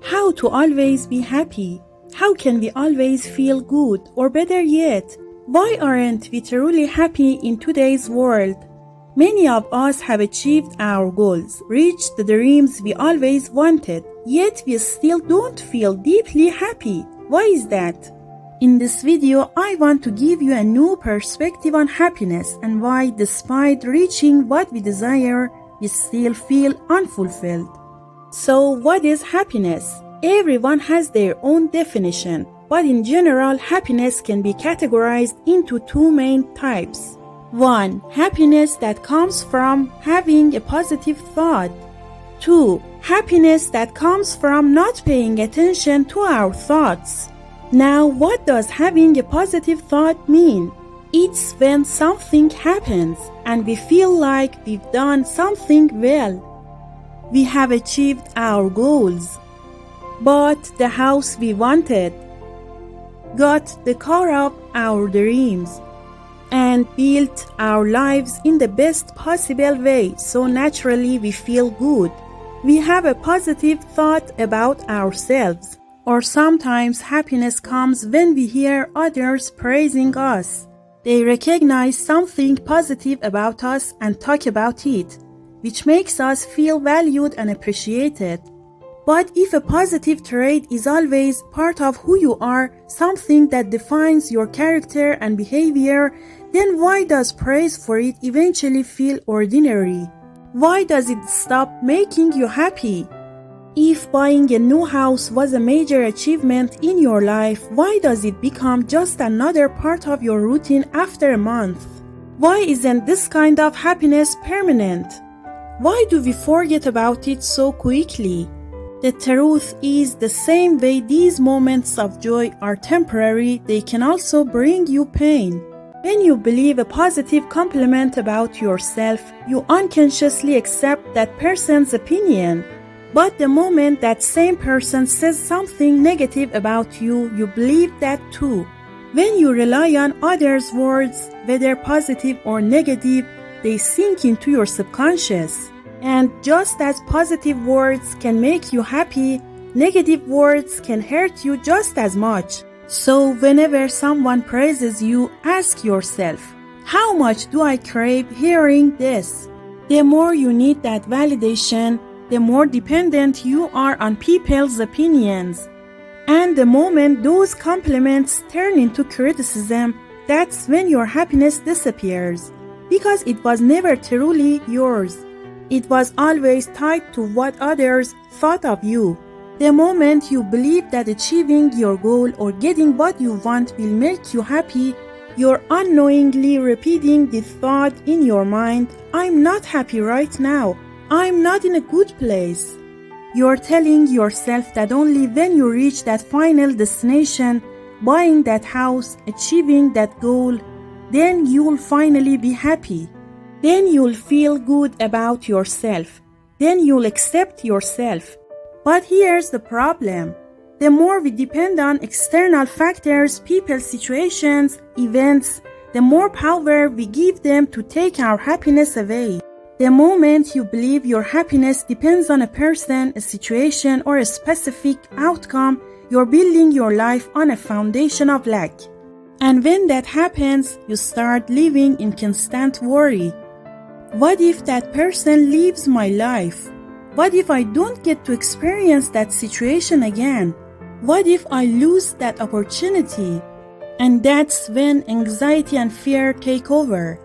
How to always be happy? How can we always feel good? Or better yet, why aren't we truly happy in today's world? Many of us have achieved our goals, reached the dreams we always wanted, yet we still don't feel deeply happy. Why is that? In this video, I want to give you a new perspective on happiness and why, despite reaching what we desire, we still feel unfulfilled. So, what is happiness? Everyone has their own definition, but in general, happiness can be categorized into two main types. 1. Happiness that comes from having a positive thought. 2. Happiness that comes from not paying attention to our thoughts. Now, what does having a positive thought mean? It's when something happens and we feel like we've done something well. We have achieved our goals, bought the house we wanted, got the car of our dreams, and built our lives in the best possible way, so naturally we feel good. We have a positive thought about ourselves. Or sometimes happiness comes when we hear others praising us. They recognize something positive about us and talk about it, which makes us feel valued and appreciated. But if a positive trait is always part of who you are, something that defines your character and behavior, then why does praise for it eventually feel ordinary? Why does it stop making you happy? If buying a new house was a major achievement in your life, why does it become just another part of your routine after a month? Why isn't this kind of happiness permanent? Why do we forget about it so quickly? The truth is, the same way these moments of joy are temporary, they can also bring you pain. When you believe a positive compliment about yourself, you unconsciously accept that person's opinion. But the moment that same person says something negative about you, you believe that too. When you rely on others' words, whether positive or negative, they sink into your subconscious. And just as positive words can make you happy, negative words can hurt you just as much. So whenever someone praises you, ask yourself, how much do I crave hearing this? The more you need that validation, the more dependent you are on people's opinions. And the moment those compliments turn into criticism, that's when your happiness disappears. Because it was never truly yours. It was always tied to what others thought of you. The moment you believe that achieving your goal or getting what you want will make you happy, you're unknowingly repeating the thought in your mind, I'm not happy right now. I'm not in a good place. You're telling yourself that only when you reach that final destination, buying that house, achieving that goal, then you'll finally be happy. Then you'll feel good about yourself. Then you'll accept yourself. But here's the problem. The more we depend on external factors, people, situations, events, the more power we give them to take our happiness away. The moment you believe your happiness depends on a person, a situation, or a specific outcome, you're building your life on a foundation of lack. And when that happens, you start living in constant worry. What if that person leaves my life? What if I don't get to experience that situation again? What if I lose that opportunity? And that's when anxiety and fear take over.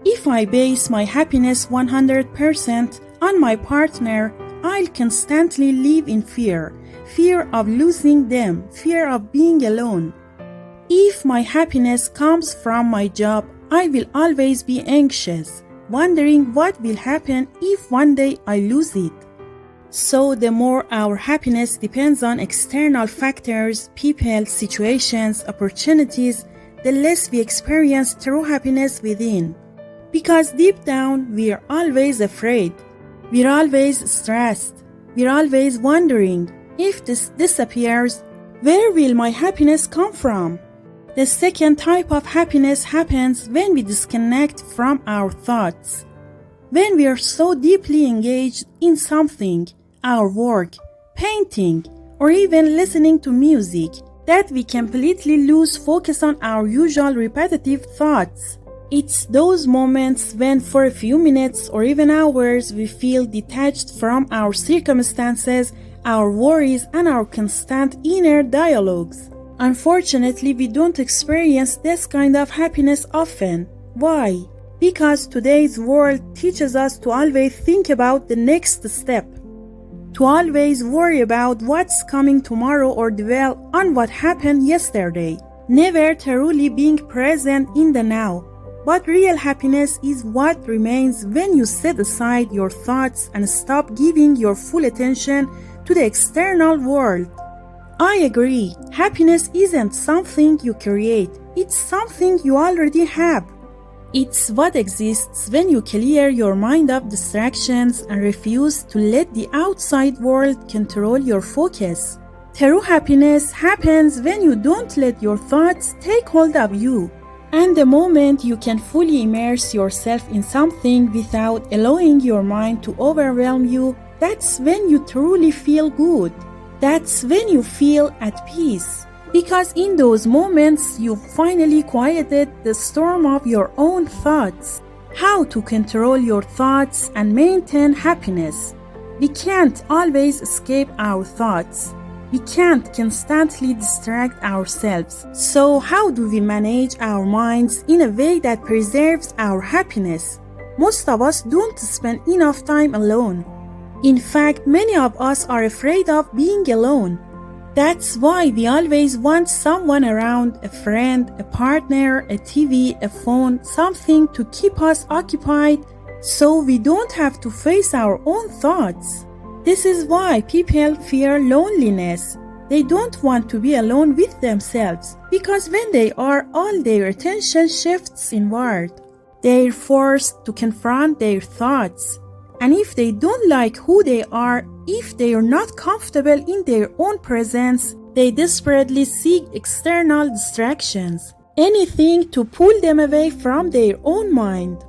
If I base my happiness 100% on my partner, I'll constantly live in fear. Fear of losing them, fear of being alone. If my happiness comes from my job, I will always be anxious, wondering what will happen if one day I lose it. So the more our happiness depends on external factors, people, situations, opportunities, the less we experience true happiness within. Because deep down, we are always afraid. We're always stressed. We're always wondering, if this disappears, where will my happiness come from? The second type of happiness happens when we disconnect from our thoughts. When we are so deeply engaged in something, our work, painting, or even listening to music, that we completely lose focus on our usual repetitive thoughts. It's those moments when for a few minutes or even hours we feel detached from our circumstances, our worries, and our constant inner dialogues. Unfortunately, we don't experience this kind of happiness often. Why? Because today's world teaches us to always think about the next step, to always worry about what's coming tomorrow or dwell on what happened yesterday, never truly being present in the now. But real happiness is what remains when you set aside your thoughts and stop giving your full attention to the external world. I agree, happiness isn't something you create, it's something you already have. It's what exists when you clear your mind of distractions and refuse to let the outside world control your focus. True happiness happens when you don't let your thoughts take hold of you. And the moment you can fully immerse yourself in something without allowing your mind to overwhelm you, that's when you truly feel good. That's when you feel at peace. Because in those moments, you finally quieted the storm of your own thoughts. How to control your thoughts and maintain happiness. We can't always escape our thoughts. We can't constantly distract ourselves. So how do we manage our minds in a way that preserves our happiness? Most of us don't spend enough time alone. In fact, many of us are afraid of being alone. That's why we always want someone around, a friend, a partner, a TV, a phone, something to keep us occupied so we don't have to face our own thoughts. This is why people fear loneliness. They don't want to be alone with themselves because when they are, all their attention shifts inward. They're forced to confront their thoughts. And if they don't like who they are, if they are not comfortable in their own presence, they desperately seek external distractions, anything to pull them away from their own mind.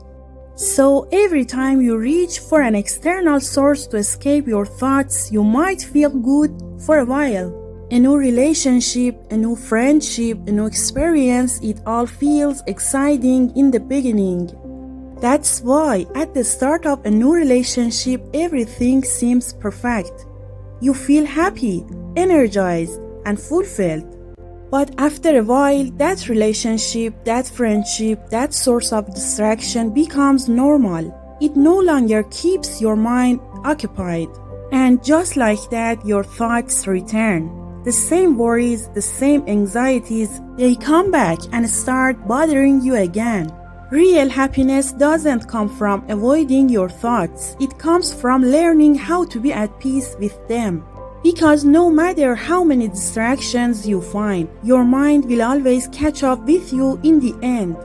So every time you reach for an external source to escape your thoughts, you might feel good for a while. A new relationship, a new friendship, a new experience, it all feels exciting in the beginning. That's why at the start of a new relationship, everything seems perfect. You feel happy, energized, and fulfilled. But after a while, that relationship, that friendship, that source of distraction becomes normal. It no longer keeps your mind occupied. And just like that, your thoughts return. The same worries, the same anxieties, they come back and start bothering you again. Real happiness doesn't come from avoiding your thoughts. It comes from learning how to be at peace with them. Because no matter how many distractions you find, your mind will always catch up with you in the end.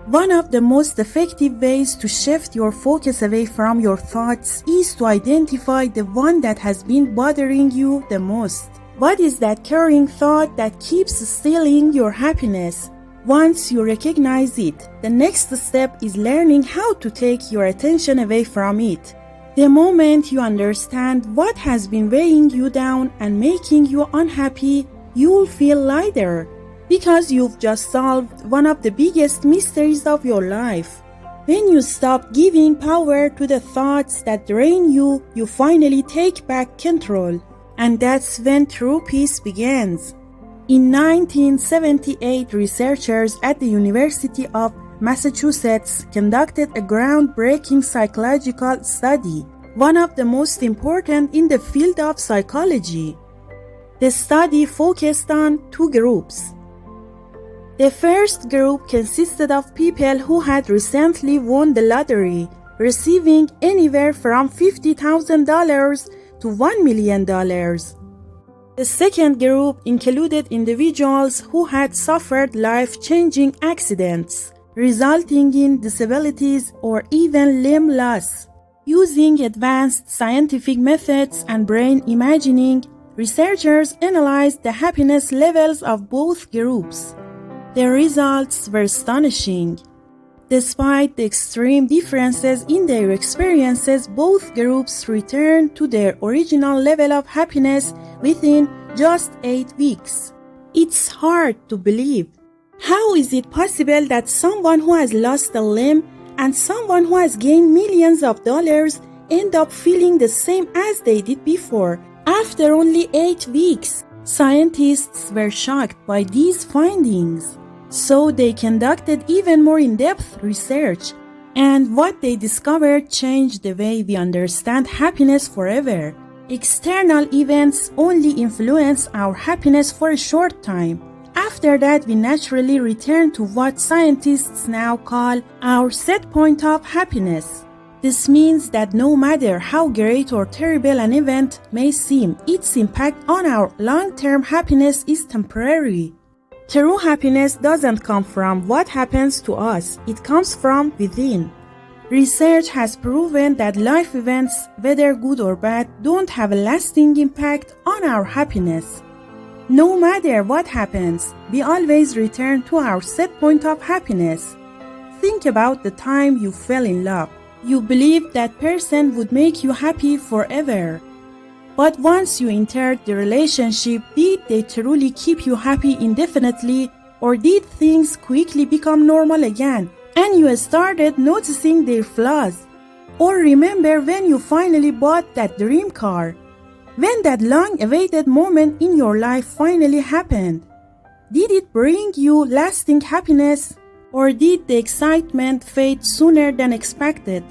One of the most effective ways to shift your focus away from your thoughts is to identify the one that has been bothering you the most. What is that carrying thought that keeps stealing your happiness? Once you recognize it, the next step is learning how to take your attention away from it. The moment you understand what has been weighing you down and making you unhappy, you will feel lighter because you've just solved one of the biggest mysteries of your life. When you stop giving power to the thoughts that drain you, you finally take back control. And that's when true peace begins. In 1978, researchers at the University of Massachusetts conducted a groundbreaking psychological study, one of the most important in the field of psychology. The study focused on two groups. The first group consisted of people who had recently won the lottery, receiving anywhere from $50,000 to $1 million. The second group included individuals who had suffered life-changing accidents, resulting in disabilities or even limb loss. Using advanced scientific methods and brain imaging, researchers analyzed the happiness levels of both groups. The results were astonishing. Despite the extreme differences in their experiences, both groups returned to their original level of happiness within just 8 weeks. It's hard to believe. How is it possible that someone who has lost a limb and someone who has gained millions of dollars end up feeling the same as they did before after only 8 weeks? Scientists were shocked by these findings, so they conducted even more in-depth research, and what they discovered changed the way we understand happiness forever. External events only influence our happiness for a short time. After that, we naturally return to what scientists now call our set point of happiness. This means that no matter how great or terrible an event may seem, its impact on our long-term happiness is temporary. True happiness doesn't come from what happens to us, it comes from within. Research has proven that life events, whether good or bad, don't have a lasting impact on our happiness. No matter what happens, we always return to our set point of happiness. Think about the time you fell in love. You believed that person would make you happy forever. But once you entered the relationship, did they truly keep you happy indefinitely, or did things quickly become normal again and you started noticing their flaws? Or remember when you finally bought that dream car? When that long-awaited moment in your life finally happened? Did it bring you lasting happiness, or did the excitement fade sooner than expected?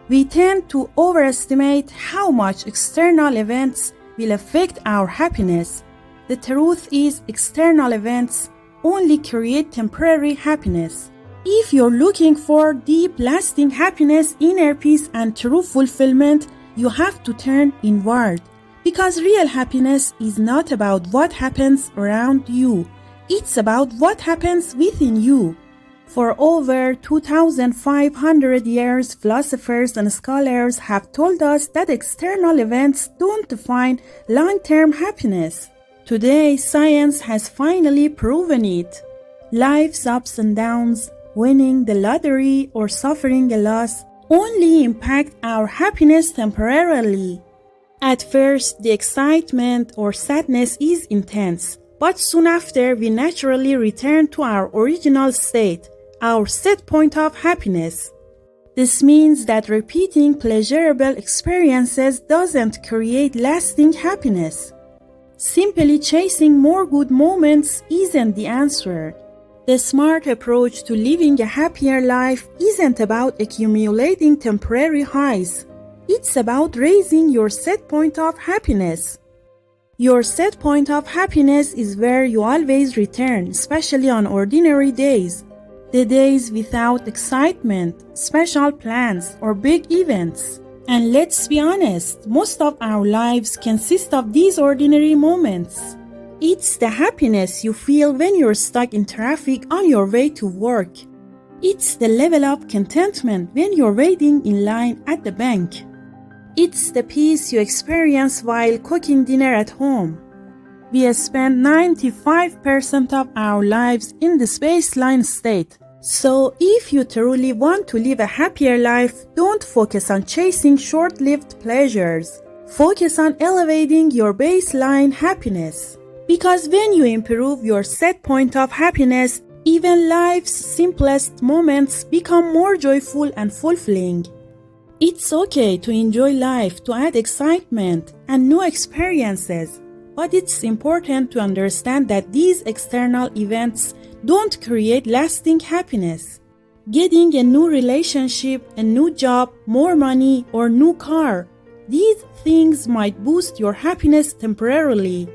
We tend to overestimate how much external events will affect our happiness. The truth is, external events only create temporary happiness. If you're looking for deep, lasting happiness, inner peace, and true fulfillment, you have to turn inward. Because real happiness is not about what happens around you. It's about what happens within you. For over 2,500 years, philosophers and scholars have told us that external events don't define long-term happiness. Today, science has finally proven it. Life's ups and downs, winning the lottery or suffering a loss, only impact our happiness temporarily. At first, the excitement or sadness is intense, but soon after, we naturally return to our original state, our set point of happiness. This means that repeating pleasurable experiences doesn't create lasting happiness. Simply chasing more good moments isn't the answer. The smart approach to living a happier life isn't about accumulating temporary highs. It's about raising your set point of happiness. Your set point of happiness is where you always return, especially on ordinary days. The days without excitement, special plans, or big events. And let's be honest, most of our lives consist of these ordinary moments. It's the happiness you feel when you're stuck in traffic on your way to work. It's the level of contentment when you're waiting in line at the bank. It's the peace you experience while cooking dinner at home. We spend 95% of our lives in this baseline state. So if you truly want to live a happier life, don't focus on chasing short-lived pleasures. Focus on elevating your baseline happiness. Because when you improve your set point of happiness, even life's simplest moments become more joyful and fulfilling. It's okay to enjoy life, to add excitement and new experiences, but it's important to understand that these external events don't create lasting happiness. Getting a new relationship, a new job, more money, or new car, these things might boost your happiness temporarily.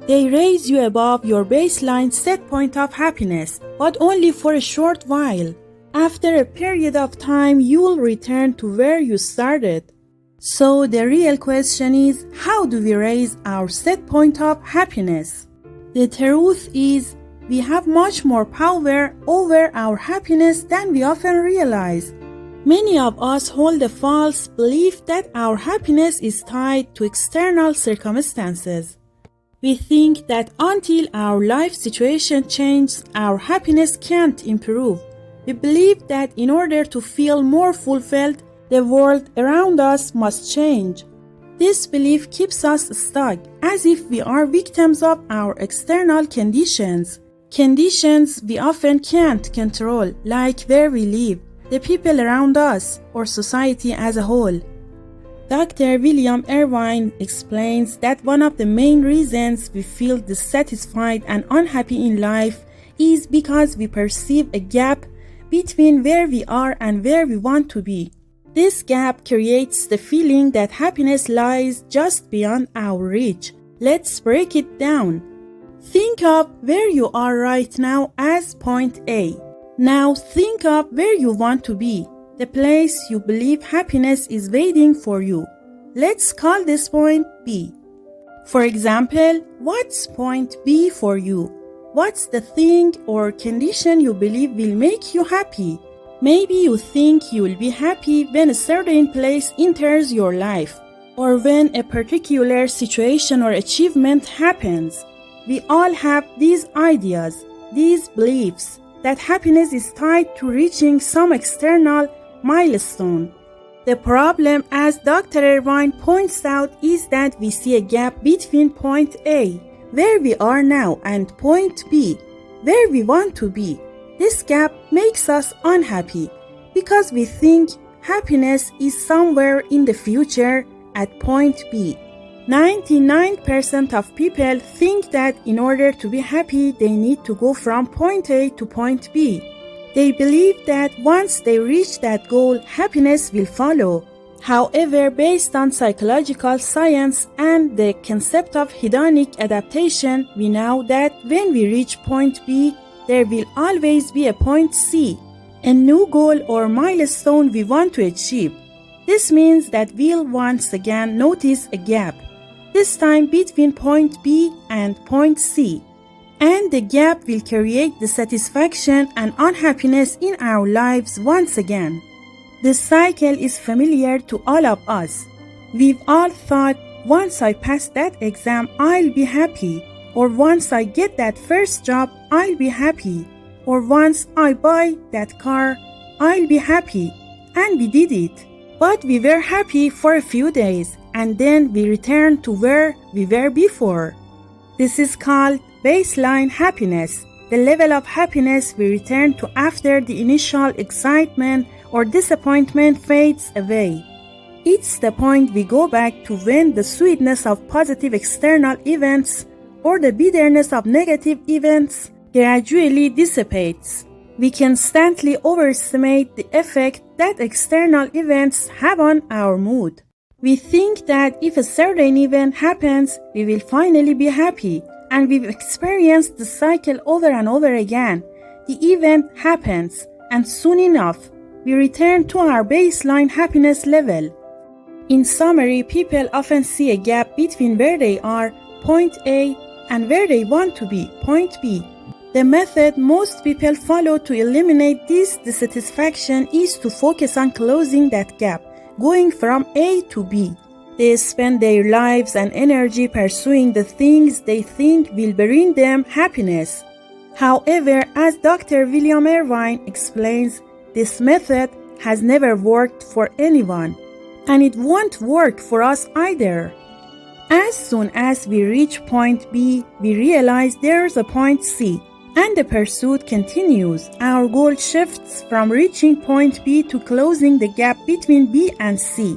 They raise you above your baseline set point of happiness, but only for a short while. After a period of time, you'll return to where you started. So the real question is, how do we raise our set point of happiness? The truth is, we have much more power over our happiness than we often realize. Many of us hold a false belief that our happiness is tied to external circumstances. We think that until our life situation changes, our happiness can't improve. We believe that in order to feel more fulfilled, the world around us must change. This belief keeps us stuck, as if we are victims of our external conditions. Conditions we often can't control, like where we live, the people around us, or society as a whole. Dr. William Irvine explains that one of the main reasons we feel dissatisfied and unhappy in life is because we perceive a gap between where we are and where we want to be. This gap creates the feeling that happiness lies just beyond our reach. Let's break it down. Think of where you are right now as point A. Now think of where you want to be, the place you believe happiness is waiting for you. Let's call this point B. For example, what's point B for you? What's the thing or condition you believe will make you happy? Maybe you think you will be happy when a certain place enters your life, or when a particular situation or achievement happens. We all have these ideas, these beliefs, that happiness is tied to reaching some external milestone. The problem, as Dr. Irvine points out, is that we see a gap between point A, where we are now, and point B, where we want to be. This gap makes us unhappy because we think happiness is somewhere in the future at point B. 99% of people think that in order to be happy, they need to go from point A to point B. They believe that once they reach that goal, happiness will follow. However, based on psychological science and the concept of hedonic adaptation, we know that when we reach point B, there will always be a point C, a new goal or milestone we want to achieve. This means that we'll once again notice a gap, this time between point B and point C. And the gap will create dissatisfaction and unhappiness in our lives once again. This cycle is familiar to all of us. We've all thought, once I pass that exam, I'll be happy. Or once I get that first job, I'll be happy. Or once I buy that car, I'll be happy. And we did it. But we were happy for a few days, and then we returned to where we were before. This is called baseline happiness, the level of happiness we return to after the initial excitement or disappointment fades away. It's the point we go back to when the sweetness of positive external events or the bitterness of negative events gradually dissipates. We constantly overestimate the effect that external events have on our mood. We think that if a certain event happens, we will finally be happy, and we've experienced the cycle over and over again. The event happens, and soon enough, we return to our baseline happiness level. In summary, people often see a gap between where they are, point A, and where they want to be, point B. The method most people follow to eliminate this dissatisfaction is to focus on closing that gap, going from A to B. They spend their lives and energy pursuing the things they think will bring them happiness. However, as Dr. William Irvine explains, this method has never worked for anyone, and it won't work for us either. As soon as we reach point B, we realize there's a point C, and the pursuit continues. Our goal shifts from reaching point B to closing the gap between B and C.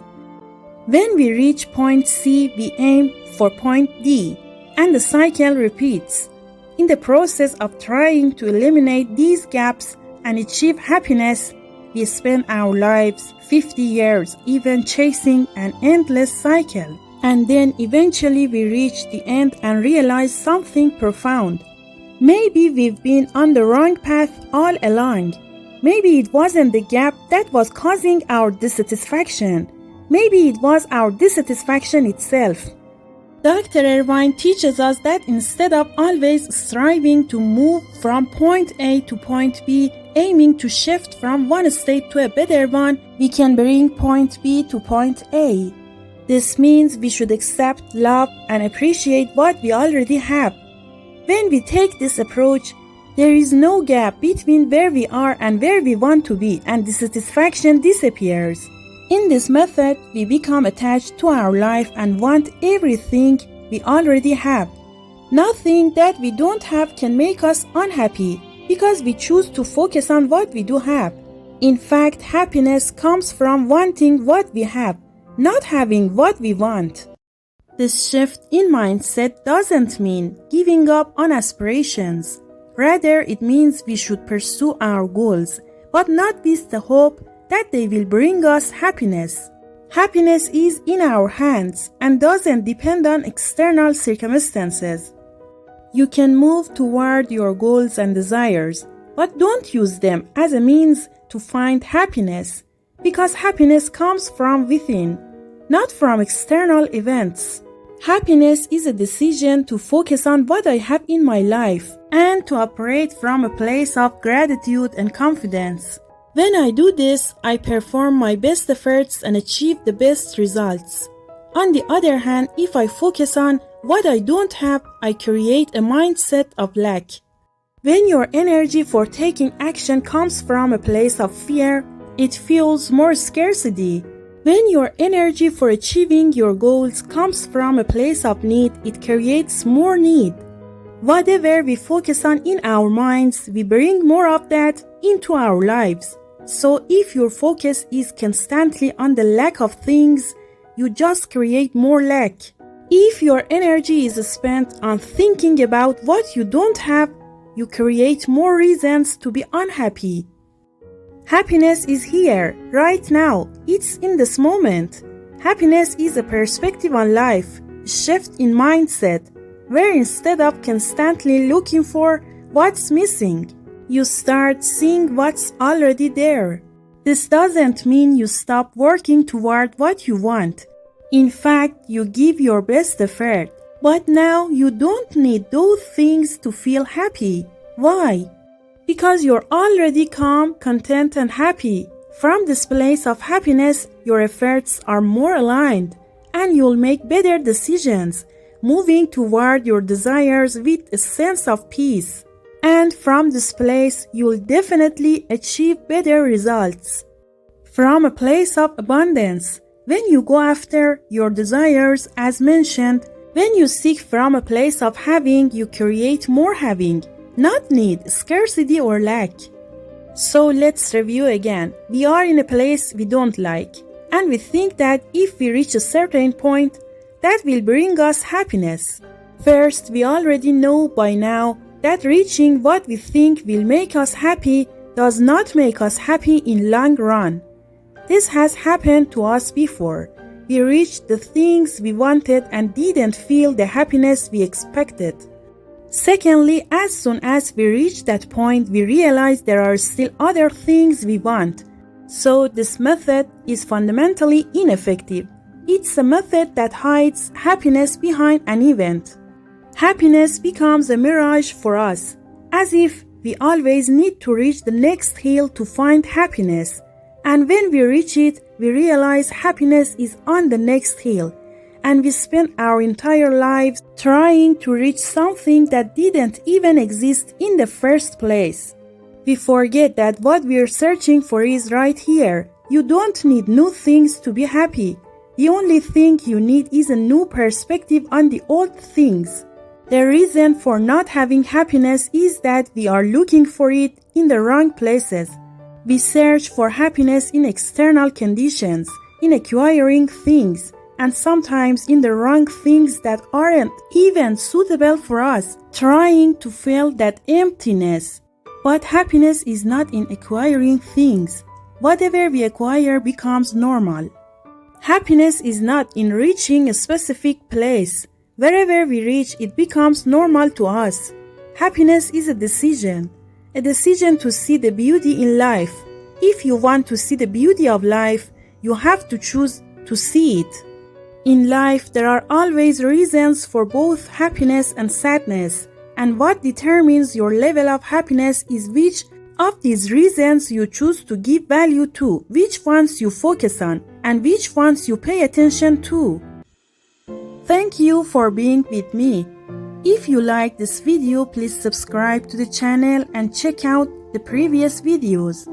When we reach point C, we aim for point D, and the cycle repeats. In the process of trying to eliminate these gaps and achieve happiness, we spend our lives 50 years even chasing an endless cycle. And then eventually we reach the end and realize something profound. Maybe we've been on the wrong path all along. Maybe it wasn't the gap that was causing our dissatisfaction. Maybe it was our dissatisfaction itself. Dr. Irvine teaches us that instead of always striving to move from point A to point B, aiming to shift from one state to a better one, we can bring point B to point A. This means we should accept, love, and appreciate what we already have. When we take this approach, there is no gap between where we are and where we want to be, and dissatisfaction disappears. In this method, we become attached to our life and want everything we already have. Nothing that we don't have can make us unhappy because we choose to focus on what we do have. In fact, happiness comes from wanting what we have, not having what we want. This shift in mindset doesn't mean giving up on aspirations. Rather, it means we should pursue our goals, but not with the hope that they will bring us happiness. Happiness is in our hands and doesn't depend on external circumstances. You can move toward your goals and desires, but don't use them as a means to find happiness, because happiness comes from within, not from external events. Happiness is a decision to focus on what I have in my life and to operate from a place of gratitude and confidence. When I do this, I perform my best efforts and achieve the best results. On the other hand, if I focus on what I don't have, I create a mindset of lack. When your energy for taking action comes from a place of fear, it fuels more scarcity. When your energy for achieving your goals comes from a place of need, it creates more need. Whatever we focus on in our minds, we bring more of that into our lives. So if your focus is constantly on the lack of things, you just create more lack. If your energy is spent on thinking about what you don't have, you create more reasons to be unhappy. Happiness is here, right now. It's in this moment. Happiness is a perspective on life, a shift in mindset, where instead of constantly looking for what's missing, you start seeing what's already there. This doesn't mean you stop working toward what you want. In fact, you give your best effort. But now you don't need those things to feel happy. Why? Because you're already calm, content, and happy. From this place of happiness, your efforts are more aligned, and you'll make better decisions, moving toward your desires with a sense of peace. And from this place, you'll definitely achieve better results. From a place of abundance, when you go after your desires, as mentioned, when you seek from a place of having, you create more having, not need, scarcity, or lack. So let's review again. We are in a place we don't like, and we think that if we reach a certain point, that will bring us happiness. First, we already know by now that reaching what we think will make us happy does not make us happy in long run. This has happened to us before. We reached the things we wanted and didn't feel the happiness we expected. Secondly, as soon as we reach that point, we realize there are still other things we want. So this method is fundamentally ineffective. It's a method that hides happiness behind an event. Happiness becomes a mirage for us, as if we always need to reach the next hill to find happiness. And when we reach it, we realize happiness is on the next hill, and we spend our entire lives trying to reach something that didn't even exist in the first place. We forget that what we're searching for is right here. You don't need new things to be happy. The only thing you need is a new perspective on the old things. The reason for not having happiness is that we are looking for it in the wrong places. We search for happiness in external conditions, in acquiring things, and sometimes in the wrong things that aren't even suitable for us, trying to fill that emptiness. But happiness is not in acquiring things. Whatever we acquire becomes normal. Happiness is not in reaching a specific place. Wherever we reach, it becomes normal to us. Happiness is a decision to see the beauty in life. If you want to see the beauty of life, you have to choose to see it. In life, there are always reasons for both happiness and sadness, and what determines your level of happiness is which of these reasons you choose to give value to, which ones you focus on, and which ones you pay attention to. Thank you for being with me. If you like this video, please subscribe to the channel and check out the previous videos.